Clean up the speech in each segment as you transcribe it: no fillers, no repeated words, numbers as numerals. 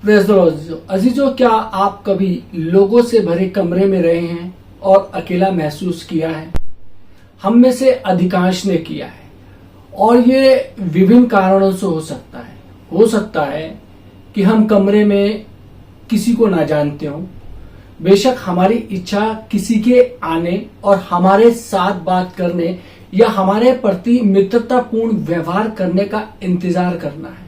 Praise the Lord. अजीजों, क्या आप कभी लोगों से भरे कमरे में रहे हैं और अकेला महसूस किया है? हम में से अधिकांश ने किया है और ये विभिन्न कारणों से हो सकता है। हो सकता है कि हम कमरे में किसी को ना जानते हों, बेशक हमारी इच्छा किसी के आने और हमारे साथ बात करने या हमारे प्रति मित्रतापूर्ण व्यवहार करने का इंतजार करना है,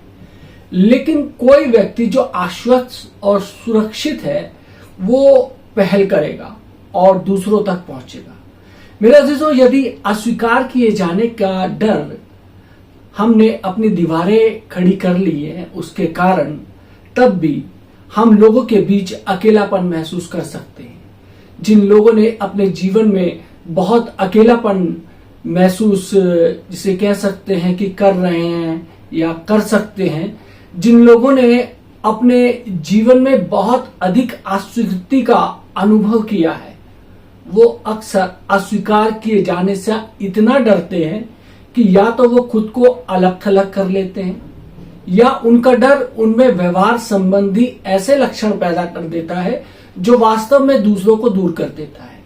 लेकिन कोई व्यक्ति जो आश्वस्त और सुरक्षित है वो पहल करेगा और दूसरों तक पहुंचेगा। मेरे अजीजों, यदि अस्वीकार किए जाने का डर हमने अपनी दीवारें खड़ी कर ली है उसके कारण, तब भी हम लोगों के बीच अकेलापन महसूस कर सकते हैं। जिन लोगों ने अपने जीवन में बहुत अकेलापन महसूस, जिसे कह सकते हैं कि कर रहे हैं या कर सकते हैं, जिन लोगों ने अपने जीवन में बहुत अधिक अस्वीकृति का अनुभव किया है, वो अक्सर अस्वीकार किए जाने से इतना डरते हैं कि या तो वो खुद को अलग थलग कर लेते हैं या उनका डर उनमें व्यवहार संबंधी ऐसे लक्षण पैदा कर देता है जो वास्तव में दूसरों को दूर कर देता है।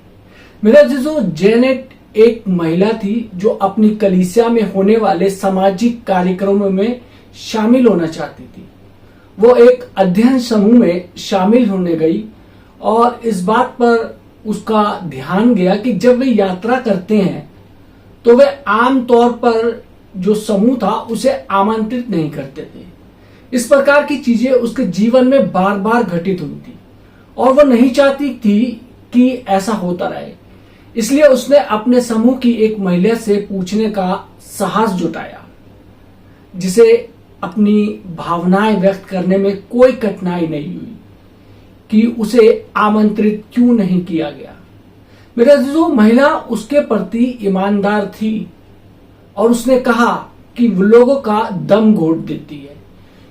मेरा अजीजों, जेनेट एक महिला थी जो अपनी कलीसिया में होने वाले सामाजिक कार्यक्रमों में शामिल होना चाहती थी। वो एक अध्ययन समूह में शामिल होने गई और इस बात पर उसका ध्यान गया कि जब वे यात्रा करते हैं तो वे आम तौर पर जो समूह था उसे आमंत्रित नहीं करते थे। इस प्रकार की चीजें उसके जीवन में बार बार घटित हुई थी और वो नहीं चाहती थी कि ऐसा होता रहे। इसलिए उसने अपने समूह की एक महिला से पूछने का साहस जुटाया, जिसे अपनी भावनाएं व्यक्त करने में कोई कठिनाई नहीं हुई, कि उसे आमंत्रित क्यों नहीं किया गया। मेरा जो महिला उसके प्रति ईमानदार थी और उसने कहा कि वो लोगों का दम घोट देती है,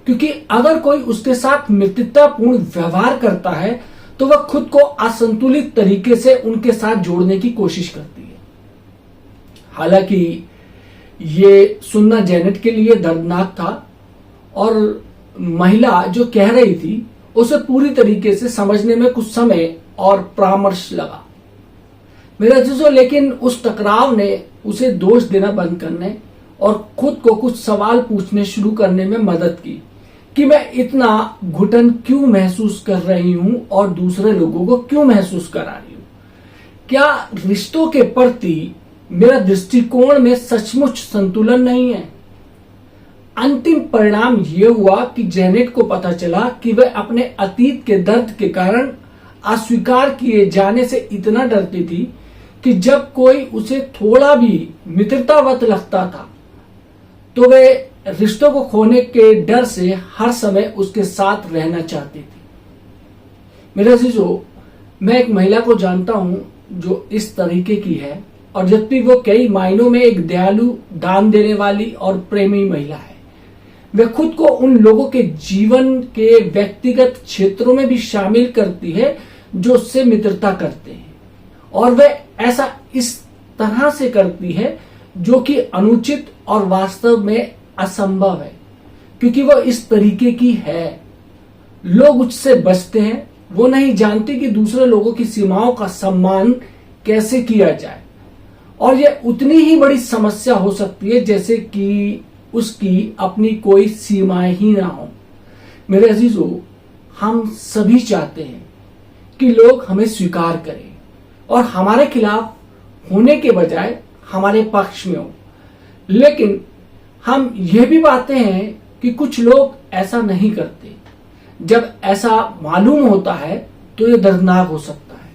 क्योंकि अगर कोई उसके साथ मित्रतापूर्ण व्यवहार करता है तो वह खुद को असंतुलित तरीके से उनके साथ जोड़ने की कोशिश करती है। हालांकि ये सुनना जेनेट के लिए दर्दनाक था और महिला जो कह रही थी उसे पूरी तरीके से समझने में कुछ समय और परामर्श लगा। मेरा अजीजों, लेकिन उस टकराव ने उसे दोष देना बंद करने और खुद को कुछ सवाल पूछने शुरू करने में मदद की कि मैं इतना घुटन क्यों महसूस कर रही हूं और दूसरे लोगों को क्यों महसूस करा रही हूं। क्या रिश्तों के प्रति मेरा दृष्टिकोण में सचमुच संतुलन नहीं है? अंतिम परिणाम यह हुआ कि जेनेट को पता चला कि वह अपने अतीत के दर्द के कारण अस्वीकार किए जाने से इतना डरती थी कि जब कोई उसे थोड़ा भी मित्रतावत लगता था तो वे रिश्तों को खोने के डर से हर समय उसके साथ रहना चाहती थी। मेरे अजीजों, मैं एक महिला को जानता हूं जो इस तरीके की है, और जबकि वो कई मायनों में एक दयालु, दान देने वाली और प्रेमी महिला है। वह खुद को उन लोगों के जीवन के व्यक्तिगत क्षेत्रों में भी शामिल करती है जो उससे मित्रता करते हैं, और वह ऐसा इस तरह से करती है जो कि अनुचित और वास्तव में असंभव है, क्योंकि वो इस तरीके की है। लोग उससे बचते हैं, वो नहीं जानते कि दूसरे लोगों की सीमाओं का सम्मान कैसे किया जाए, और यह उतनी ही बड़ी समस्या हो सकती है जैसे कि उसकी अपनी कोई सीमाएं ही ना हो। मेरे अजीजों, हम सभी चाहते हैं कि लोग हमें स्वीकार करें और हमारे खिलाफ होने के बजाय हमारे पक्ष में हो, लेकिन हम यह भी पाते हैं कि कुछ लोग ऐसा नहीं करते। जब ऐसा मालूम होता है तो यह दर्दनाक हो सकता है,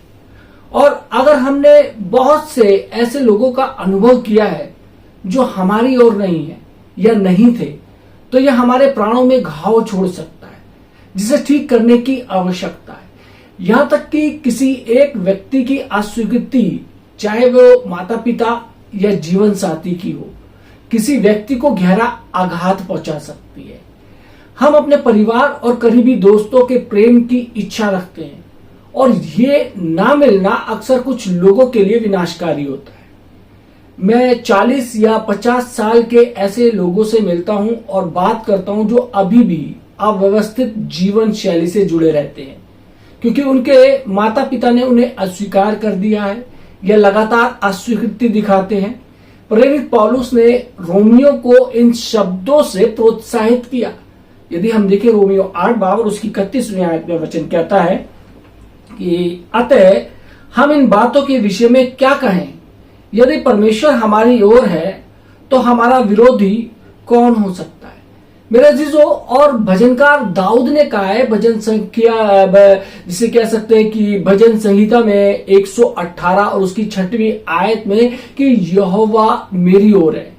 और अगर हमने बहुत से ऐसे लोगों का अनुभव किया है जो हमारी ओर नहीं है या नहीं थे, तो यह हमारे प्राणों में घाव छोड़ सकता है जिसे ठीक करने की आवश्यकता है। यहां तक कि किसी एक व्यक्ति की अस्वीकृति, चाहे वो माता पिता या जीवन साथी की हो, किसी व्यक्ति को गहरा आघात पहुंचा सकती है। हम अपने परिवार और करीबी दोस्तों के प्रेम की इच्छा रखते हैं, और ये ना मिलना अक्सर कुछ लोगों के लिए विनाशकारी होता है। मैं 40 या 50 साल के ऐसे लोगों से मिलता हूं और बात करता हूं जो अभी भी अव्यवस्थित जीवन शैली से जुड़े रहते हैं, क्योंकि उनके माता पिता ने उन्हें अस्वीकार कर दिया है या लगातार अस्वीकृति दिखाते हैं। प्रेरित पौलुस ने रोमियो को इन शब्दों से प्रोत्साहित किया। यदि हम देखें रोमियो 8 बाब और उसकी 31वीं आयत में वचन कहता है कि अतः हम इन बातों के विषय में क्या कहें, यदि परमेश्वर हमारी ओर है तो हमारा विरोधी कौन हो सकता है। मेरे अजीजों, और भजनकार दाऊद ने कहा है भजन संख्या, जिसे कह सकते हैं कि भजन संहिता में 118 और उसकी 6वीं आयत में कि यहोवा मेरी ओर है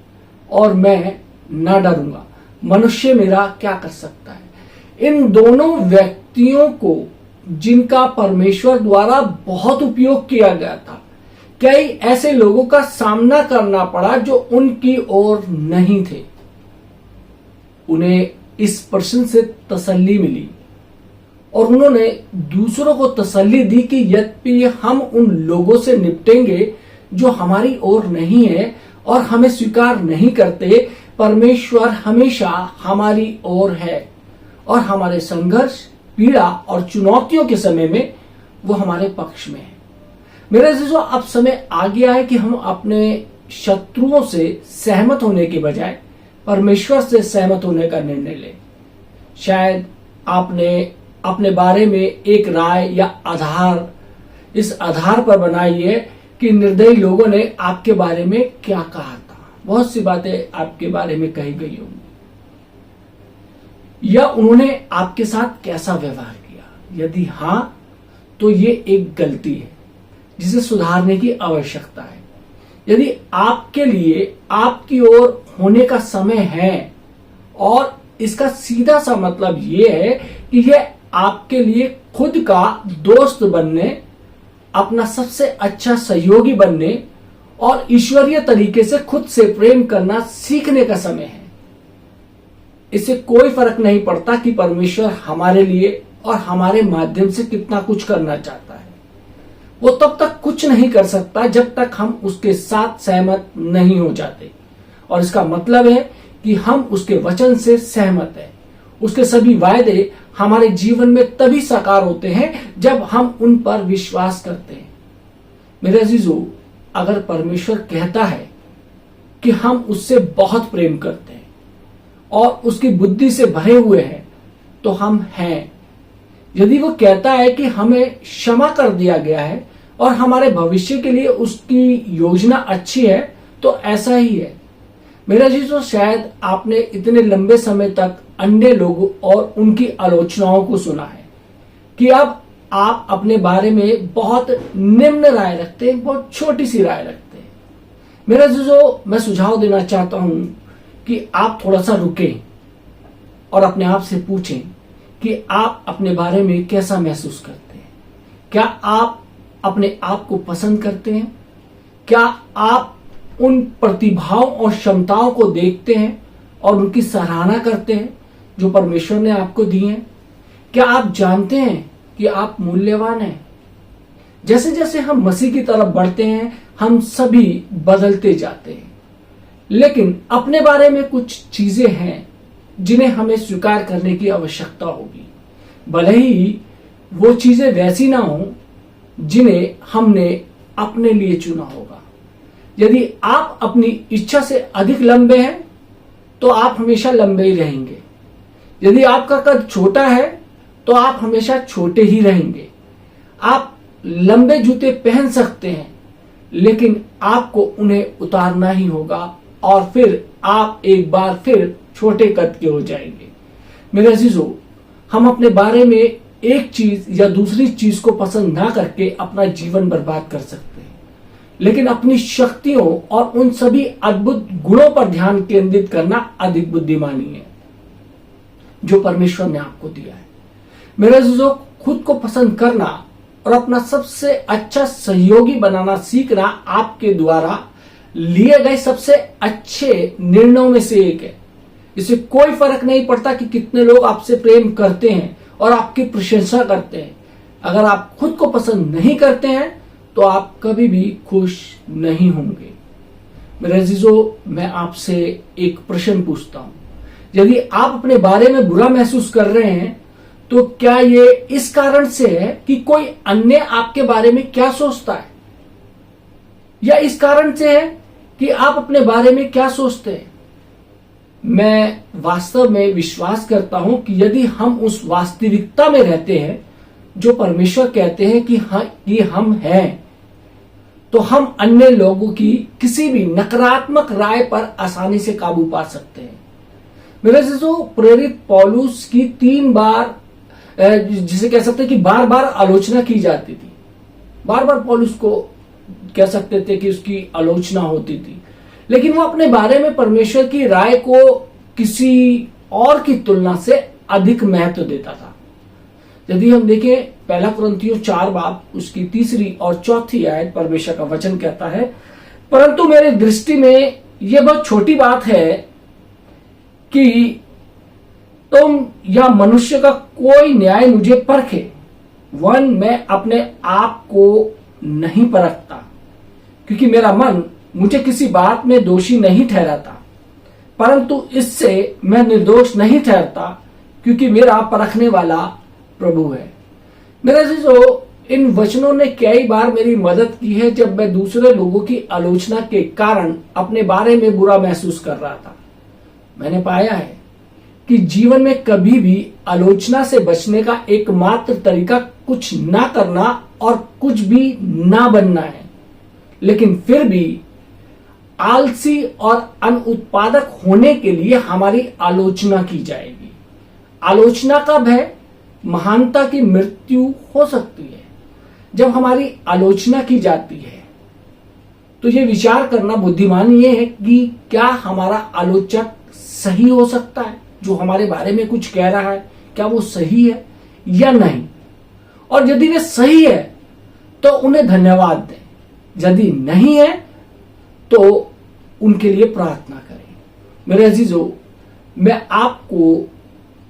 और मैं ना डरूंगा, मनुष्य मेरा क्या कर सकता है। इन दोनों व्यक्तियों को जिनका परमेश्वर द्वारा बहुत उपयोग किया गया था, कई ऐसे लोगों का सामना करना पड़ा जो उनकी ओर नहीं थे। उन्हें इस प्रश्न से तसल्ली मिली और उन्होंने दूसरों को तसल्ली दी कि यद्यपि हम उन लोगों से निपटेंगे जो हमारी ओर नहीं है और हमें स्वीकार नहीं करते, परमेश्वर हमेशा हमारी ओर है और हमारे संघर्ष, पीड़ा और चुनौतियों के समय में वो हमारे पक्ष में है। मेरे अजीजों, अब समय आ गया है कि हम अपने शत्रुओं से सहमत होने के बजाय परमेश्वर से सहमत होने का निर्णय लें। शायद आपने अपने बारे में एक राय या इस आधार पर बनाई है कि निर्दयी लोगों ने आपके बारे में क्या कहा था। बहुत सी बातें आपके बारे में कही गई होंगी, या उन्होंने आपके साथ कैसा व्यवहार किया। यदि हां, तो ये एक गलती है जिसे सुधारने की आवश्यकता है। यदि आपके लिए आपकी ओर होने का समय है, और इसका सीधा सा मतलब ये है कि यह आपके लिए खुद का दोस्त बनने, अपना सबसे अच्छा सहयोगी बनने और ईश्वरीय तरीके से खुद से प्रेम करना सीखने का समय है। इससे कोई फर्क नहीं पड़ता कि परमेश्वर हमारे लिए और हमारे माध्यम से कितना कुछ करना चाहता है। वो तब तक कुछ नहीं कर सकता जब तक हम उसके साथ सहमत नहीं हो जाते, और इसका मतलब है कि हम उसके वचन से सहमत हैं। उसके सभी वायदे हमारे जीवन में तभी साकार होते हैं जब हम उन पर विश्वास करते हैं। मेरे अजीजों, अगर परमेश्वर कहता है कि हम उससे बहुत प्रेम करते हैं और उसकी बुद्धि से भरे हुए हैं, तो हम हैं। यदि वो कहता है कि हमें क्षमा कर दिया गया है और हमारे भविष्य के लिए उसकी योजना अच्छी है, तो ऐसा ही है। मेरा अजीजों, शायद आपने इतने लंबे समय तक अन्य लोगों और उनकी आलोचनाओं को सुना है कि अब आप अपने बारे में बहुत निम्न राय रखते हैं, बहुत छोटी सी राय रखते हैं। मेरा अजीजों, मैं सुझाव देना चाहता हूं कि आप थोड़ा सा रुकें और अपने आप से पूछें कि आप अपने बारे में कैसा महसूस करते हैं। क्या आप अपने आप को पसंद करते हैं? क्या आप उन प्रतिभाओं और क्षमताओं को देखते हैं और उनकी सराहना करते हैं जो परमेश्वर ने आपको दी हैं? क्या आप जानते हैं कि आप मूल्यवान हैं? जैसे जैसे हम मसीह की तरफ बढ़ते हैं, हम सभी बदलते जाते हैं, लेकिन अपने बारे में कुछ चीजें हैं जिन्हें हमें स्वीकार करने की आवश्यकता होगी, भले ही वो चीजें वैसी ना हो जिन्हें हमने अपने लिए चुना होगा। यदि आप अपनी इच्छा से अधिक लंबे हैं, तो आप हमेशा लंबे ही रहेंगे। यदि आपका कद छोटा है, तो आप हमेशा छोटे ही रहेंगे। आप लंबे जूते पहन सकते हैं, लेकिन आपको उन्हें उतारना ही होगा और फिर आप एक बार फिर छोटे कद के हो जाएंगे। मेरे अजीजों, हम अपने बारे में एक चीज या दूसरी चीज को पसंद ना करके अपना जीवन बर्बाद कर सकते हैं, लेकिन अपनी शक्तियों और उन सभी अद्भुत गुणों पर ध्यान केंद्रित करना अधिक बुद्धिमानी है जो परमेश्वर ने आपको दिया है। मेरे अजीजों, खुद को पसंद करना और अपना सबसे अच्छा सहयोगी बनाना सीखना आपके द्वारा लिए गए सबसे अच्छे निर्णयों में से एक है। इससे कोई फर्क नहीं पड़ता कि कितने लोग आपसे प्रेम करते हैं और आपकी प्रशंसा करते हैं। अगर आप खुद को पसंद नहीं करते हैं, तो आप कभी भी खुश नहीं होंगे। मेरे अजीजों, मैं आपसे एक प्रश्न पूछता हूं। यदि आप अपने बारे में बुरा महसूस कर रहे हैं तो क्या ये इस कारण से है कि कोई अन्य आपके बारे में क्या सोचता है, या इस कारण से है कि आप अपने बारे में क्या सोचते हैं? मैं वास्तव में विश्वास करता हूं कि यदि हम उस वास्तविकता में रहते हैं जो परमेश्वर कहते हैं कि हम हैं, तो हम अन्य लोगों की किसी भी नकारात्मक राय पर आसानी से काबू पा सकते हैं। मेरे से प्रेरित पौलुस की 3 बार, जिसे कह सकते हैं कि बार बार आलोचना की जाती थी। बार बार पौलुस को कह सकते थे कि उसकी आलोचना होती थी, लेकिन वो अपने बारे में परमेश्वर की राय को किसी और की तुलना से अधिक महत्व देता था। यदि हम देखें 1 कुरिन्थियों 4 बाब उसकी 3 और 4 आयत, परमेश्वर का वचन कहता है, परंतु मेरी दृष्टि में यह बहुत छोटी बात है कि तुम या मनुष्य का कोई न्याय मुझे परखे। मैं अपने आप को नहीं परखता, क्योंकि मेरा मन मुझे किसी बात में दोषी नहीं ठहराता, परंतु इससे मैं निर्दोष नहीं ठहरता, क्योंकि मेरा परखने वाला प्रभु है। मेरे जो इन वचनों ने कई बार मेरी मदद की है जब मैं दूसरे लोगों की आलोचना के कारण अपने बारे में बुरा महसूस कर रहा था। मैंने पाया है कि जीवन में कभी भी आलोचना से बचने का एकमात्र तरीका कुछ ना करना और कुछ भी ना बनना है, लेकिन फिर भी आलसी और अनुत्पादक होने के लिए हमारी आलोचना की जाएगी। आलोचना का भय महानता की मृत्यु हो सकती है। जब हमारी आलोचना की जाती है तो ये विचार करना बुद्धिमानी ये है कि क्या हमारा आलोचक सही हो सकता है, जो हमारे बारे में कुछ कह रहा है, क्या वो सही है या नहीं, और यदि वे सही है तो उन्हें धन्यवाद दें, यदि नहीं है तो उनके लिए प्रार्थना करें। मेरे अजीजों, मैं आपको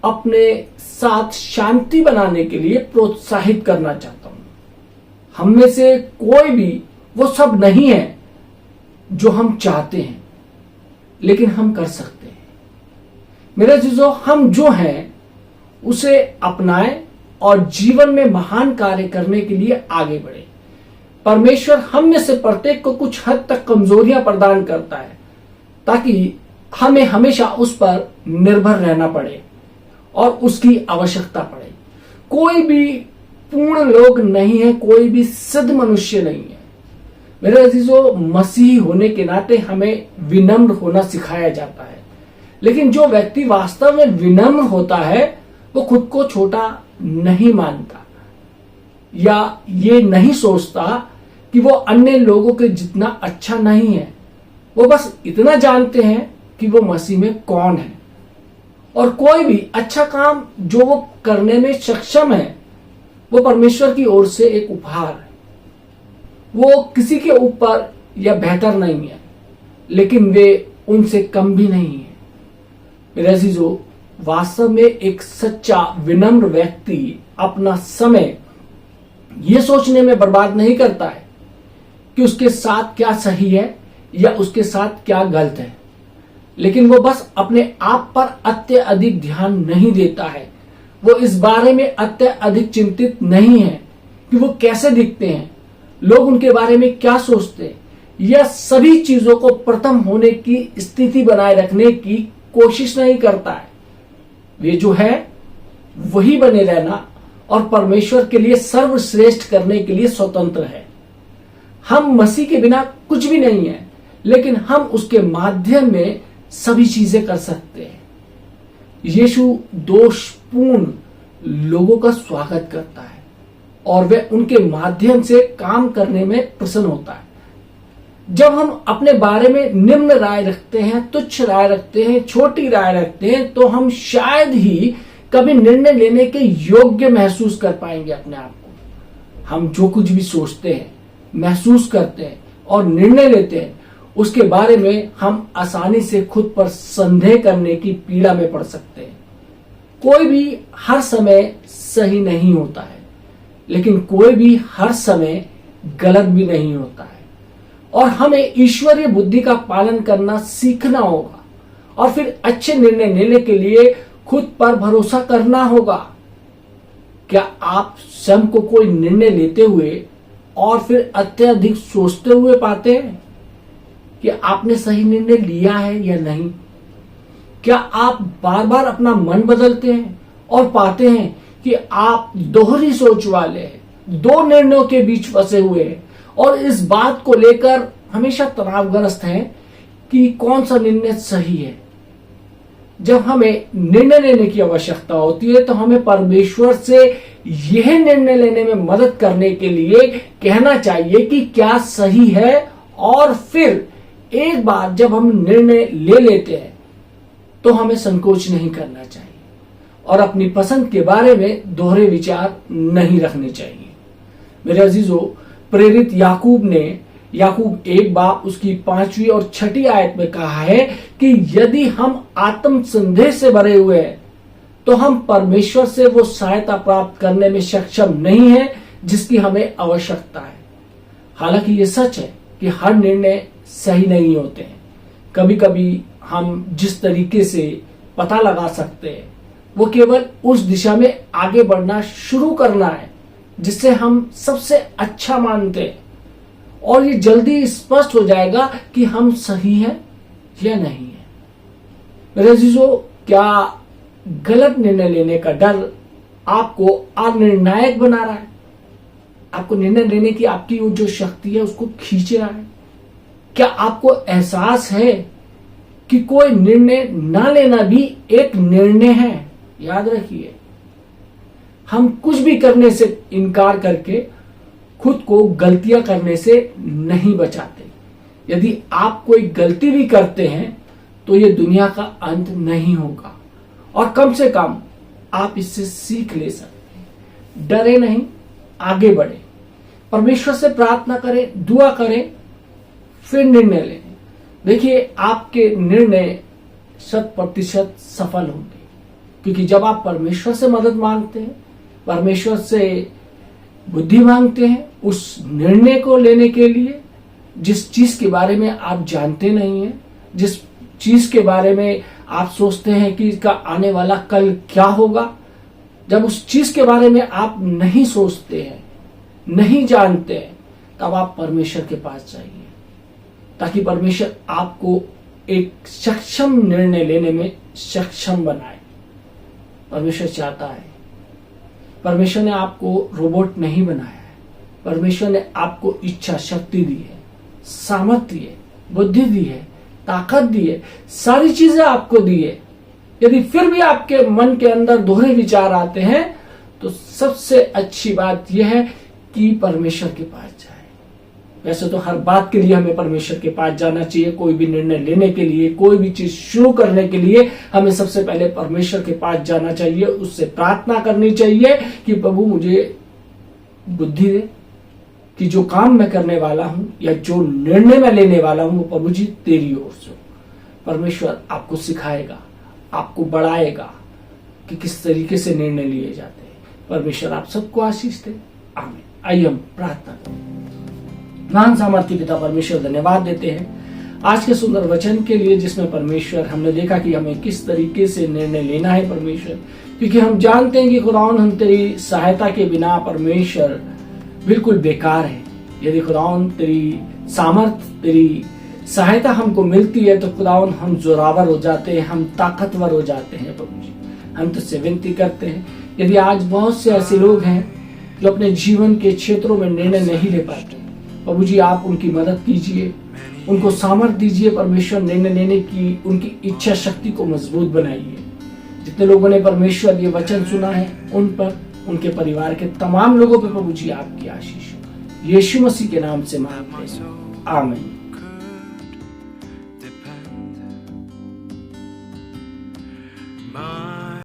अपने साथ शांति बनाने के लिए प्रोत्साहित करना चाहता हूं। हम में से कोई भी वो सब नहीं है जो हम चाहते हैं, लेकिन हम कर सकते हैं। मेरे अजीजों, हम जो हैं उसे अपनाएं और जीवन में महान कार्य करने के लिए आगे बढ़े। परमेश्वर हम में से प्रत्येक को कुछ हद तक कमजोरियां प्रदान करता है, ताकि हमें हमेशा उस पर निर्भर रहना पड़े और उसकी आवश्यकता पड़े। कोई भी पूर्ण लोग नहीं है, कोई भी सिद्ध मनुष्य नहीं है। मेरे अजीजों, मसीही होने के नाते हमें विनम्र होना सिखाया जाता है, लेकिन जो व्यक्ति वास्तव में विनम्र होता है वो खुद को छोटा नहीं मानता या ये नहीं सोचता कि वो अन्य लोगों के जितना अच्छा नहीं है। वो बस इतना जानते हैं कि वो मसीह में कौन है, और कोई भी अच्छा काम जो वो करने में सक्षम है वो परमेश्वर की ओर से एक उपहार है। वो किसी के ऊपर या बेहतर नहीं है, लेकिन वे उनसे कम भी नहीं है। मेरे अजीजों, वास्तव में एक सच्चा विनम्र व्यक्ति अपना समय ये सोचने में बर्बाद नहीं करता है कि उसके साथ क्या सही है या उसके साथ क्या गलत है, लेकिन वो बस अपने आप पर अत्यधिक ध्यान नहीं देता है। वो इस बारे में अत्यधिक चिंतित नहीं है कि वो कैसे दिखते हैं, लोग उनके बारे में क्या सोचते हैं। यह सभी चीजों को प्रथम होने की स्थिति बनाए रखने की कोशिश नहीं करता है। वे जो है वही बने रहना और परमेश्वर के लिए सर्वश्रेष्ठ करने के लिए स्वतंत्र है। हम मसीह के बिना कुछ भी नहीं है, लेकिन हम उसके माध्यम में सभी चीजें कर सकते हैं। यीशु दोषपूर्ण लोगों का स्वागत करता है और वह उनके माध्यम से काम करने में प्रसन्न होता है। जब हम अपने बारे में निम्न राय रखते हैं, तुच्छ राय रखते हैं, छोटी राय रखते हैं, तो हम शायद ही कभी निर्णय लेने के योग्य महसूस कर पाएंगे अपने आप को। हम जो कुछ भी सोचते हैं, महसूस करते हैं और निर्णय लेते हैं, उसके बारे में हम आसानी से खुद पर संदेह करने की पीड़ा में पड़ सकते हैं। कोई भी हर समय सही नहीं होता है, लेकिन कोई भी हर समय गलत भी नहीं होता है, और हमें ईश्वरीय बुद्धि का पालन करना सीखना होगा और फिर अच्छे निर्णय लेने के लिए खुद पर भरोसा करना होगा। क्या आप स्वयं को कोई निर्णय लेते हुए और फिर अत्यधिक सोचते हुए पाते हैं कि आपने सही निर्णय लिया है या नहीं? क्या आप बार बार अपना मन बदलते हैं और पाते हैं कि आप दोहरी सोच वाले हैं, दो निर्णयों के बीच फंसे हुए हैं और इस बात को लेकर हमेशा तनावग्रस्त हैं कि कौन सा निर्णय सही है? जब हमें निर्णय लेने की आवश्यकता होती है तो हमें परमेश्वर से यह निर्णय लेने में मदद करने के लिए कहना चाहिए कि क्या सही है, और फिर एक बार जब हम निर्णय ले लेते हैं तो हमें संकोच नहीं करना चाहिए और अपनी पसंद के बारे में दोहरे विचार नहीं रखने चाहिए। मेरे अजीजों, प्रेरित याकूब ने याकूब 1 बाब उसकी 5वीं और 6ठी आयत में कहा है कि यदि हम आत्म संदेह से भरे हुए हैं तो हम परमेश्वर से वो सहायता प्राप्त करने में सक्षम नहीं है जिसकी हमें आवश्यकता है। हालांकि ये सच है कि हर निर्णय सही नहीं होते हैं। कभी कभी हम जिस तरीके से पता लगा सकते हैं वो केवल उस दिशा में आगे बढ़ना शुरू करना है जिससे हम सबसे अच्छा मानते हैं, और ये जल्दी स्पष्ट हो जाएगा कि हम सही हैं या नहीं है। मेरे अजीजों, क्या गलत निर्णय लेने का डर आपको अनिर्णायक बना रहा है? आपको निर्णय लेने की आपकी वो जो शक्ति है उसको खींच रहा है? क्या आपको एहसास है कि कोई निर्णय ना लेना भी एक निर्णय है? याद रखिए, हम कुछ भी करने से इनकार करके खुद को गलतियां करने से नहीं बचाते। यदि आप कोई गलती भी करते हैं तो ये दुनिया का अंत नहीं होगा, और कम से कम आप इससे सीख ले सकते हैं। डरे नहीं, आगे बढ़े, परमेश्वर से प्रार्थना करें, दुआ करें, फिर निर्णय लें। देखिए, आपके निर्णय 100% सफल होंगे, क्योंकि जब आप परमेश्वर से मदद मांगते हैं, परमेश्वर से बुद्धि मांगते हैं उस निर्णय को लेने के लिए जिस चीज के बारे में आप जानते नहीं हैं, जिस चीज के बारे में आप सोचते हैं कि इसका आने वाला कल क्या होगा, जब उस चीज के बारे में आप नहीं सोचते हैं, नहीं जानते हैं, तब आप परमेश्वर के पास जाइए ताकि परमेश्वर आपको एक सक्षम निर्णय लेने में सक्षम बनाए। परमेश्वर चाहता है, परमेश्वर ने आपको रोबोट नहीं बनाया है। परमेश्वर ने आपको इच्छा शक्ति दी है, सामर्थ्य दी है, बुद्धि दी है, ताकत दी है, सारी चीजें आपको दी है। यदि फिर भी आपके मन के अंदर दोहरे विचार आते हैं तो सबसे अच्छी बात यह है कि परमेश्वर के पास जाए। वैसे तो हर बात के लिए हमें परमेश्वर के पास जाना चाहिए। कोई भी निर्णय लेने के लिए, कोई भी चीज शुरू करने के लिए हमें सबसे पहले परमेश्वर के पास जाना चाहिए, उससे प्रार्थना करनी चाहिए कि प्रभु मुझे बुद्धि दे कि जो काम मैं करने वाला हूं या जो निर्णय मैं लेने वाला हूं वो प्रभु जी तेरी ओर से। परमेश्वर आपको सिखाएगा, आपको बढ़ाएगा कि किस तरीके से निर्णय लिए जाते हैं। परमेश्वर आप सबको आशीष दे। आमीन। आइए हम प्रार्थना करें। महान सामर्थ्य पिता परमेश्वर, धन्यवाद देते हैं आज के सुंदर वचन के लिए, जिसमें परमेश्वर हमने देखा कि हमें किस तरीके से निर्णय लेना है परमेश्वर, क्योंकि हम जानते हैं कि खुदावन हम तेरी सहायता के बिना परमेश्वर बिल्कुल बेकार है। यदि खुदावन तेरी सामर्थ, तेरी सहायता हमको मिलती है तो खुदावन हम जोरावर हो जाते हैं, हम ताकतवर हो जाते हैं। प्रभु जी, हम तुझसे विनती करते हैं, यदि आज बहुत से ऐसे लोग हैं जो अपने जीवन के क्षेत्रों में निर्णय नहीं ले पाते, प्रभु जी आप उनकी मदद कीजिए, उनको सामर्थ्य दीजिए परमेश्वर निर्णय लेने की, उनकी इच्छा शक्ति को मजबूत बनाइए। जितने लोगों ने परमेश्वर ये वचन सुना है उन पर, उनके परिवार के तमाम लोगों पर प्रभु जी आपकी आशीष हो। यीशु मसीह के नाम से मांगते हैं, आमीन।